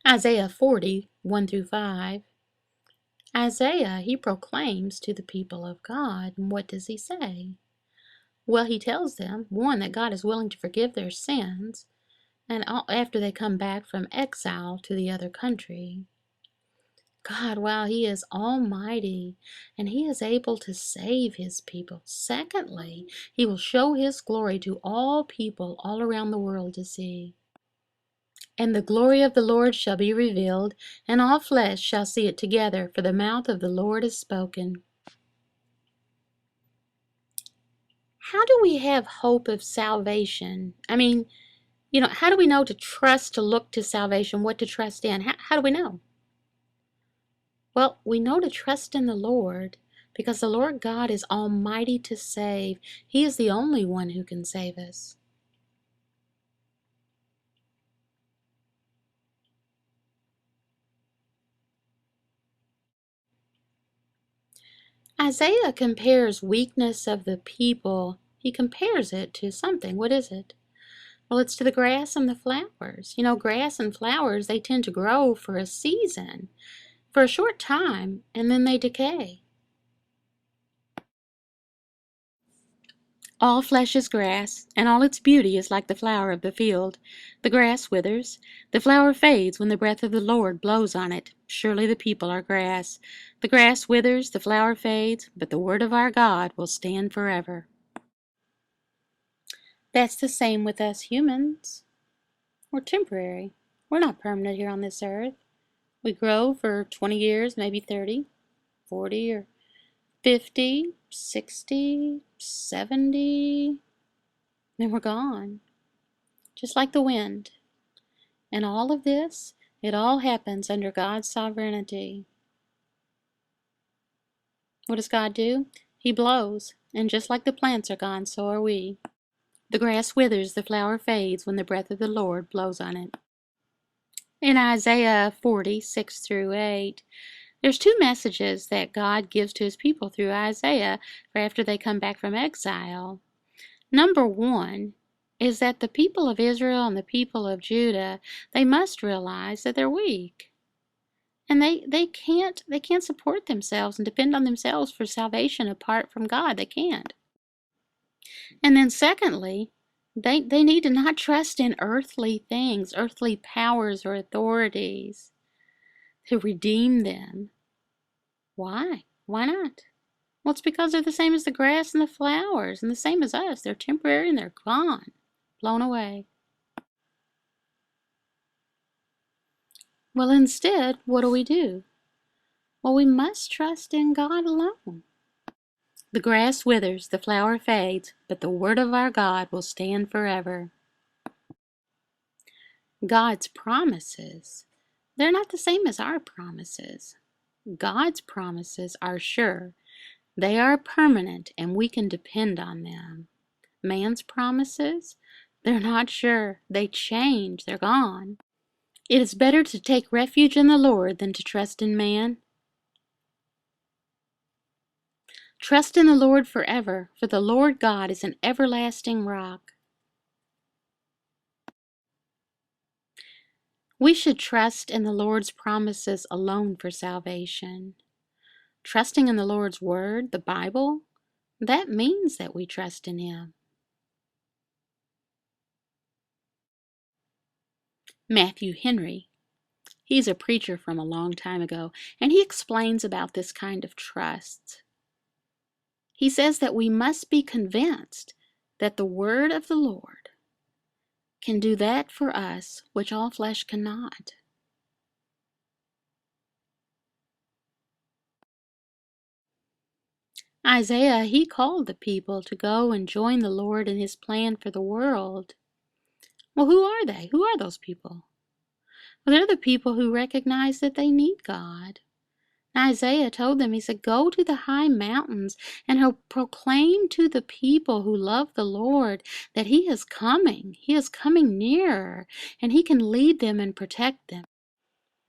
Isaiah 40, 1 through 5. Isaiah, he proclaims to the people of God. And what does he say? Well, he tells them, one, that God is willing to forgive their sins, and after they come back from exile to the other country. God, wow, he is almighty, and he is able to save his people. Secondly, he will show his glory to all people all around the world to see. And the glory of the Lord shall be revealed, and all flesh shall see it together, for the mouth of the Lord has spoken. How do we have hope of salvation? How do we know to trust, to look to salvation, what to trust in? How do we know? Well, we know to trust in the Lord because the Lord God is almighty to save. He is the only one who can save us. Isaiah compares weakness of the people. He compares it to something. What is it? Well, it's to the grass and the flowers. Grass and flowers, they tend to grow for a season, for a short time, and then they decay. All flesh is grass, and all its beauty is like the flower of the field. The grass withers, the flower fades when the breath of the Lord blows on it. Surely the people are grass. The grass withers, the flower fades, but the word of our God will stand forever. That's the same with us humans. We're temporary. We're not permanent here on this earth. We grow for 20 years, maybe 30, 40, or 50, 60, 70, then we're gone. Just like the wind. And all of this, it all happens under God's sovereignty. What does God do? He blows, and just like the plants are gone, so are we. The grass withers, the flower fades when the breath of the Lord blows on it. In Isaiah 40, 6 through 8, there's two messages that God gives to his people through Isaiah for after they come back from exile. Number one is that the people of Israel and the people of Judah, they must realize that they're weak. And they can't support themselves and depend on themselves for salvation apart from God. They can't. And then secondly, they need to not trust in earthly things, earthly powers or authorities to redeem them. Why? Why not? Well, it's because they're the same as the grass and the flowers, and the same as us. They're temporary and they're gone, blown away. Well, instead, what do? Well, we must trust in God alone. The grass withers, the flower fades, but the word of our God will stand forever. God's promises, they're not the same as our promises. God's promises are sure. They are permanent, and we can depend on them. Man's promises, they're not sure. They change. They're gone. It is better to take refuge in the Lord than to trust in man. Trust in the Lord forever, for the Lord God is an everlasting rock. We should trust in the Lord's promises alone for salvation. Trusting in the Lord's Word, the Bible, that means that we trust in Him. Matthew Henry, he's a preacher from a long time ago, and he explains about this kind of trust. He says that we must be convinced that the Word of the Lord can do that for us which all flesh cannot. Isaiah, he called the people to go and join the Lord in his plan for the world. Well, who are they? Who are those people? Well, they're the people who recognize that they need God. Isaiah told them, he said, go to the high mountains and he'll proclaim to the people who love the Lord that he is coming. He is coming nearer, and he can lead them and protect them.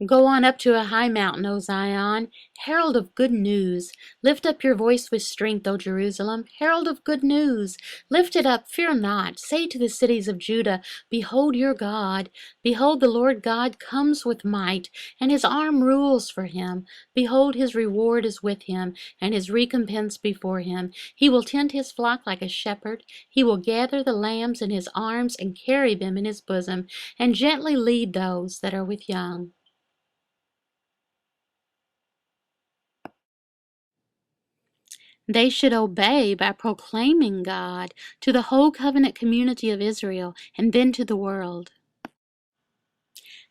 Go on up to a high mountain, O Zion, herald of good news. Lift up your voice with strength, O Jerusalem, herald of good news. Lift it up, fear not. Say to the cities of Judah, behold your God. Behold, the Lord God comes with might, and his arm rules for him. Behold, his reward is with him, and his recompense before him. He will tend his flock like a shepherd. He will gather the lambs in his arms and carry them in his bosom, and gently lead those that are with young. They should obey by proclaiming God to the whole covenant community of Israel and then to the world.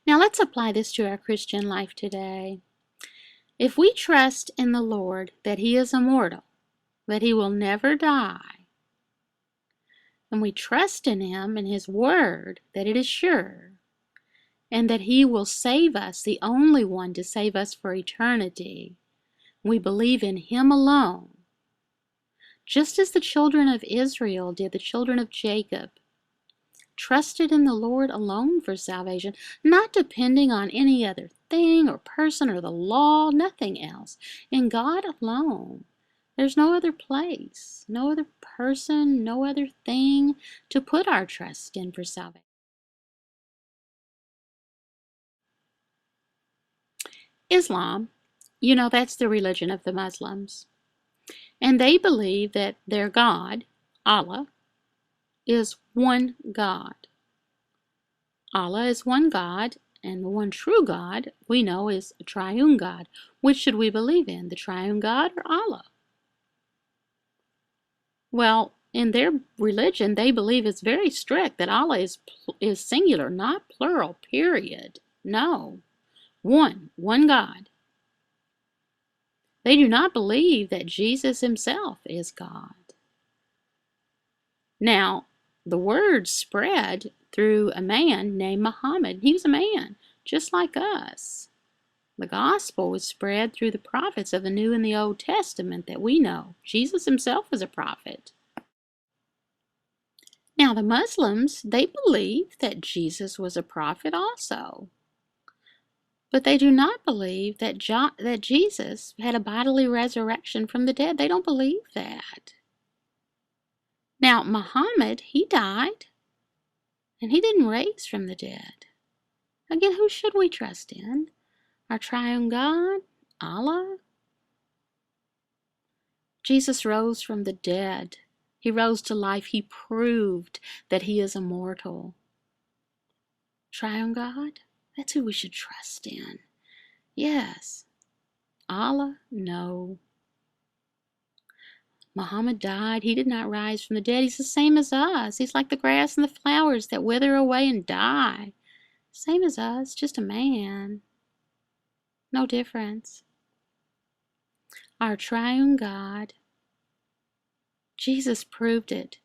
Now let's apply this to our Christian life today. If we trust in the Lord that He is immortal, that He will never die, and we trust in Him and His Word that it is sure, and that He will save us, the only one to save us for eternity, we believe in Him alone, just as the children of Israel did, the children of Jacob, trusted in the Lord alone for salvation, not depending on any other thing or person or the law, nothing else. In God alone. There's no other place, no other person, no other thing to put our trust in for salvation. Islam, that's the religion of the Muslims. And they believe that their God, Allah, is one God. Allah is one God, and the one true God we know is a triune God. Which should we believe in, the triune God or Allah? Well, in their religion, they believe it's very strict that Allah is singular, not plural, period. No, one God. They do not believe that Jesus himself is God. Now, the word spread through a man named Muhammad. He was a man, just like us. The gospel was spread through the prophets of the New and the Old Testament that we know. Jesus himself was a prophet. Now, the Muslims, they believe that Jesus was a prophet also. But they do not believe that Jesus had a bodily resurrection from the dead. They don't believe that. Now, Muhammad, he died, and he didn't raise from the dead. Again, who should we trust in? Our triune God? Allah? Jesus rose from the dead. He rose to life. He proved that he is immortal. Triune God? That's who we should trust in. Yes. Allah? No. Muhammad died. He did not rise from the dead. He's the same as us. He's like the grass and the flowers that wither away and die. Same as us, just a man. No difference. Our triune God, Jesus proved it